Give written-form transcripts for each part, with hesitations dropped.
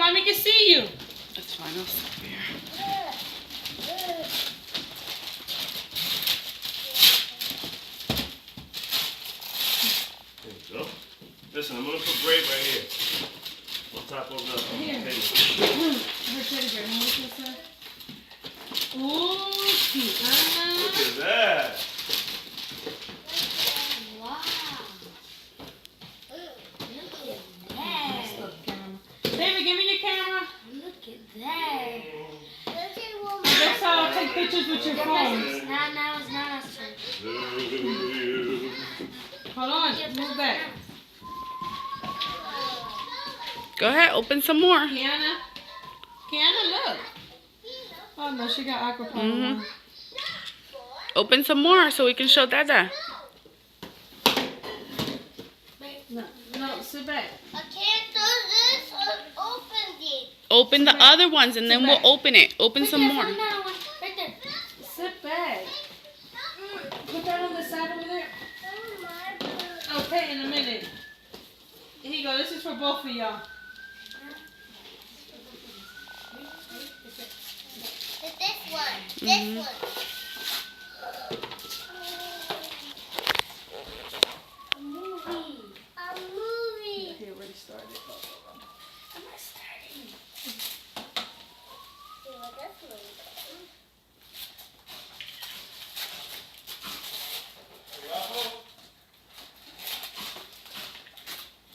mommy can see you. That's fine. I'll stop here. There you go. Listen, I'm gonna put Brave right here. On top of the Here. table. Her teddy bear. What's this? Ooh, cute. Look at that. Wow. Look at that. Baby, give me your camera. Look at that. That's how I'll take pictures with your phone. Now it's not us. Hold on. Move back. Go ahead. Open some more. Kiana. Kiana, look. Oh, no, she got aquaponics Mhm. on. Open some more so we can show Dada. No, sit back. I can't do this or open it. Open the other ones and then Sit we'll back. open it. Open some more. Right there. Sit back. Put that on the side over there. Okay, in a minute. Here you go. This is for both of y'all. It's this one. Mhm. This one. A movie. A movie. He already started. I'm not starting. See what this one is.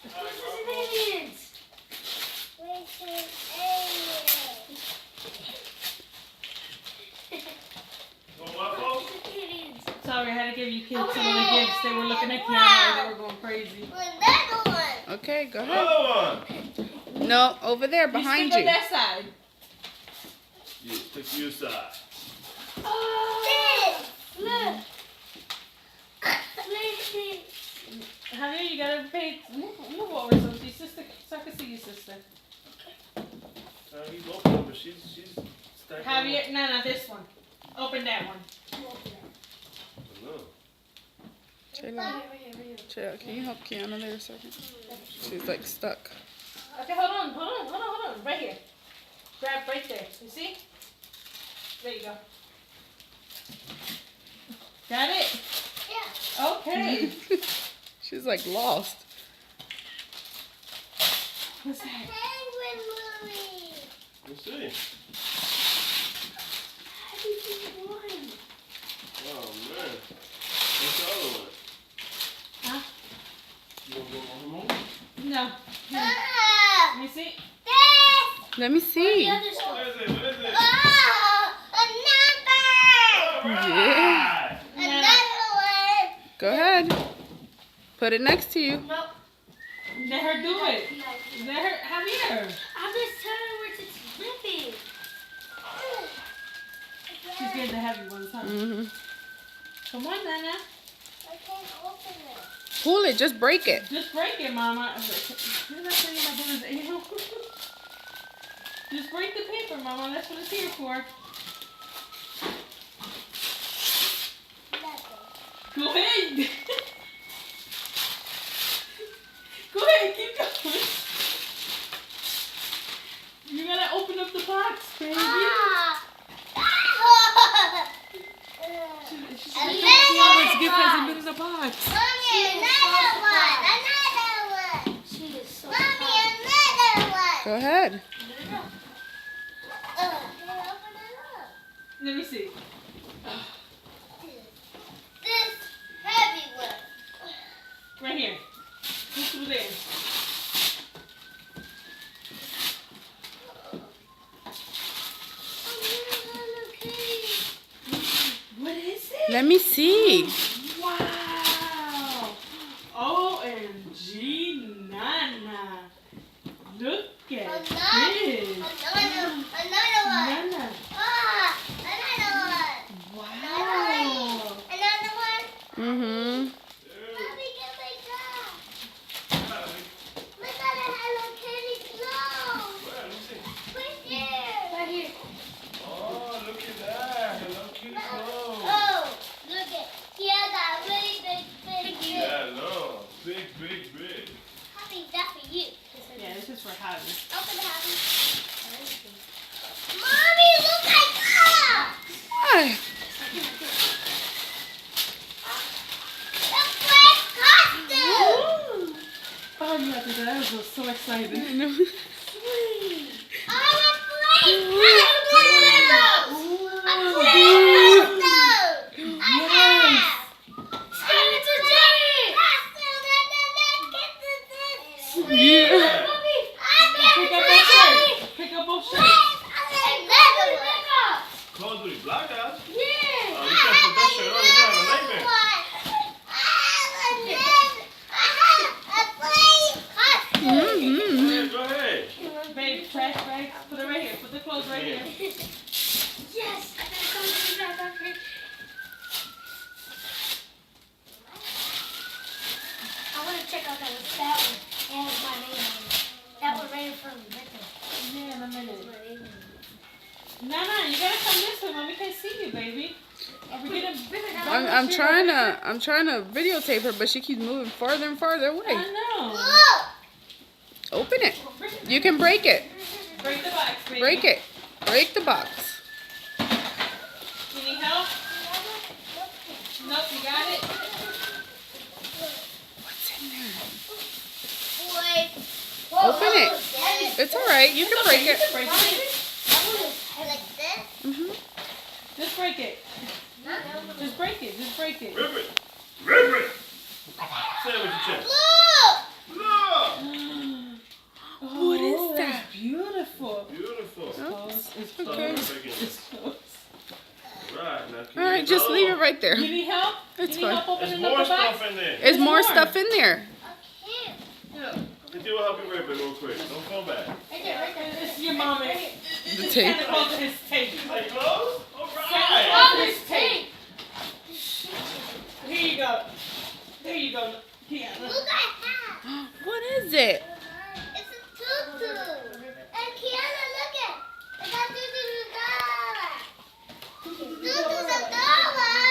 Aliens. Which is aliens? Aliens. Sorry, I had to give you kids some of the gifts. They were looking at Kiana. They were going crazy. Another one. Okay, go ahead. Another one. No, over there behind stick you. on that side. You stick to your side. Oh. This. Look. Look. Javier, you gotta pay. Move over so your sister, so I can see your sister. He's open, but she's stacking. Javier, no, this one. Open that one. No. Chayla, Chayla, can you help Kiana there a second? She's like stuck. Okay, hold on. Right here. Grab right there. You see? There you go. Got it? Yeah. Okay. She's like lost. What's that? Penguin movie. Let's see. Happy one. Oh man. What's the other one? Huh? You want to go one more? No. Ah. Let me see. This. Let me see. The other What one. is it? What is it? Oh, a number. Alright. Another one. Go ahead. Put it next to you. Nope. Let her do it. Let her. Javier. I'm just telling her where to flip it. She's getting the heavy ones, huh? hmm Come on, Nana. I can't open it. Pull it. Just break it. Just break it, Mama. Didn't I tell you my brother's anal? Just break the paper, Mama. That's what it's here for. Go ahead. Go ahead. Keep going. You gotta open up the box, baby. Ah. She's Another Kiana's gift one. hasn't been in the box. Mommy, another one. Another one. She is so Mommy, another one. Go ahead. Hey, open it up. Let me see. This heavy one. Right here. Look through there. What is it? Let me see. Wow! OMG, Nana. Look at this. Another one. Nana. Ah, another one. Wow. Another one. Mm-hmm. Mommy, get my dog. Look at the Hello Kitty clothes. Where? Let me see. Right here. Right here. Oh, look at that. Hello Kitty clothes. Oh, look at. He has a really big. Yeah, no. Big. I think that's for you. Yeah, it's This is for Javi. Open the happy. Mommy, look at that. Why? The first costume. Oh, you have to do that. I was so excited. I know. Yeah. Pick up both shirts. Call of Duty Black Ops? Oh, you can't put that shirt on. You're gonna have a nightmare. Mm-hmm. Go ahead. Babe, trash bag. Put it right here. Put the clothes right here. Yes, I gotta come to the doctor. I want to check out that one. That one has my name on it. That one right in front of me. Right there. Yeah, in a minute. That's my name on it. Nana, you gotta come this way. Mommy can't see you, baby. Are we gonna? I'm trying to videotape her, but she keeps moving farther and farther away. I know. Open it. You can break it. Break the box, baby. Break it. Break the box. You need help? Nope, you got it. What's in there? Wait. Open it. It's alright. You can break You it. can break it. Like this? Mm-hmm. Just break it. Just break it. Just break it. Rip it. Rip it. Say it with your chest. Look! Look. What is Oh, that? That's beautiful. Beautiful. Close. It's Okay. close. It's close. Right, now can Alright, you just go? leave it right there. You need help? It's you need fine. help There's opening up more the box? stuff in there. There's more more. stuff in there. The dude will help you rip it real quick. Don't fall back. Right there, right there. It's your mom. The It's tape. Santa Claus and his tape. Like close? Santa Alright. Claus and his tape. Here you go. There you go. Here. Look at that. What is it? It's a tutu. And Kiana, look at. I got tutu's dollar. Tutu's a dollar.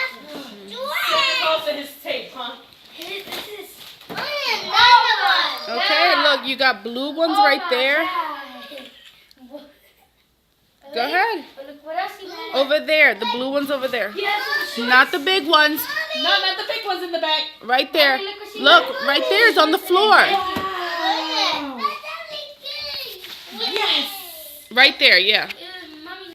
Santa Claus and his tape, huh? This is another one. Okay, look, you got blue ones right there. Go ahead. Look, what else you got? Over there. The blue ones over there. Yes, Not the big ones. No, not the big ones in the back. Right there. Look, right there. It's on the floor. Wow. Yes. Yes. Right there, yeah.